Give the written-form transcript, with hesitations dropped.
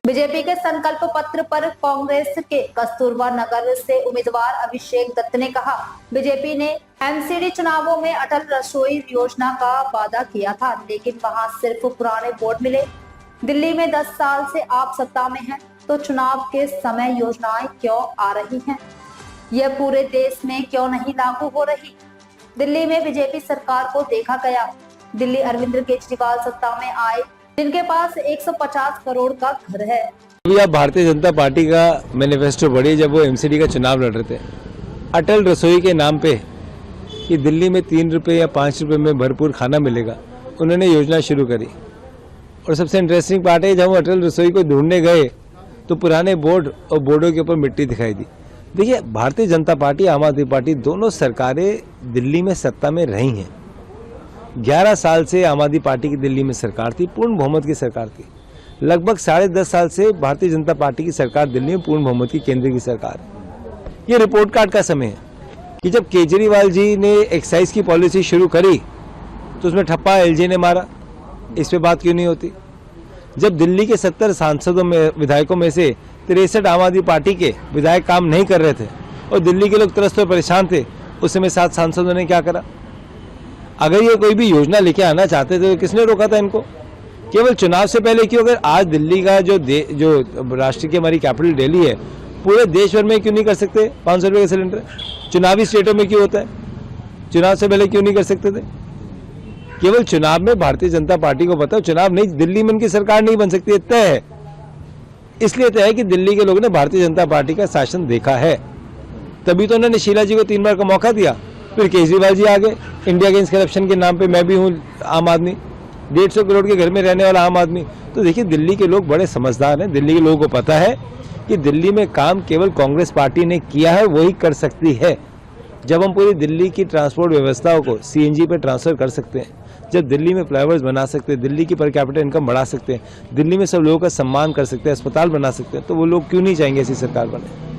BJP के संकल्प पत्र पर कांग्रेस के कस्तूरबा नगर से उम्मीदवार अभिषेक दत्त ने कहा, बीजेपी ने एमसीडी चुनावों में अटल रसोई योजना का वादा किया था, लेकिन वहां सिर्फ पुराने बोर्ड मिले। दिल्ली में 10 साल से आप सत्ता में हैं, तो चुनाव के समय योजनाएं क्यों आ रही हैं? यह पूरे देश में क्यों नहीं लागू हो रही? दिल्ली में बीजेपी सरकार को देखा गया। दिल्ली अरविंद केजरीवाल सत्ता में आए, जिनके पास 150 करोड़ का घर है। अभी आप भारतीय जनता पार्टी का मैनिफेस्टो पढ़िए, जब वो एमसीडी का चुनाव लड़ रहे थे, अटल रसोई के नाम पे कि दिल्ली में 3 रुपये या 5 रुपये में भरपूर खाना मिलेगा, उन्होंने योजना शुरू करी। और सबसे इंटरेस्टिंग पार्ट है, जब हम अटल रसोई को ढूंढने गए तो पुराने बोर्ड और बोर्डों के ऊपर मिट्टी दिखाई दी। देखिए, भारतीय जनता पार्टी, आम आदमी पार्टी, दोनों सरकारें दिल्ली में सत्ता में रही हैं। 11 साल से आम आदमी पार्टी की दिल्ली में सरकार थी, पूर्ण बहुमत की सरकार थी। लगभग 10.5 साल से भारतीय जनता पार्टी की सरकार दिल्ली में पूर्ण बहुमत की केंद्र की सरकार है। ये रिपोर्ट कार्ड का समय है कि जब केजरीवाल जी ने एक्साइज की पॉलिसी शुरू करी तो उसमें ठप्पा एलजी ने मारा। इस पे बात क्यों नहीं होती? जब दिल्ली के 70 सांसदों में, विधायकों में से 63 आम आदमी पार्टी के विधायक काम नहीं कर रहे थे और दिल्ली के लोग त्रस्त और परेशान थे, उस समय 7 सांसदों ने क्या करा? अगर ये कोई भी योजना लेके आना चाहते थे तो किसने रोका था इनको? केवल चुनाव से पहले क्यों? अगर आज दिल्ली का जो राष्ट्र की हमारी कैपिटल दिल्ली है, पूरे देश भर में क्यों नहीं कर सकते? 500 रुपये का सिलेंडर चुनावी स्टेटों में क्यों होता है? चुनाव से पहले क्यों नहीं कर सकते थे? केवल चुनाव में भारतीय जनता पार्टी को पता है, चुनाव नहीं, दिल्ली में उनकी सरकार नहीं बन सकती, तय है। इसलिए तय है कि दिल्ली के लोगों ने भारतीय जनता पार्टी का शासन देखा है, तभी तो उन्होंने शीला जी को 3 बार का मौका दिया। फिर केजरीवाल जी आ गए, इंडिया अगेंस्ट करप्शन के नाम पे मैं भी हूँ आम आदमी, 150 करोड़ के घर में रहने वाला आम आदमी। तो देखिए, दिल्ली के लोग बड़े समझदार हैं। दिल्ली के लोगों को पता है कि दिल्ली में काम केवल कांग्रेस पार्टी ने किया है, वही कर सकती है। जब हम पूरी दिल्ली की ट्रांसपोर्ट व्यवस्थाओं को सीएनजी पे ट्रांसफर कर सकते हैं, जब दिल्ली में फ्लाईओवर्स बना सकते हैं, दिल्ली की पर कैपिटल इनकम बढ़ा सकते हैं, दिल्ली में सब लोगों का सम्मान कर सकते हैं, अस्पताल बना सकते हैं, तो वो लोग क्यों नहीं चाहेंगे ऐसी सरकार बने?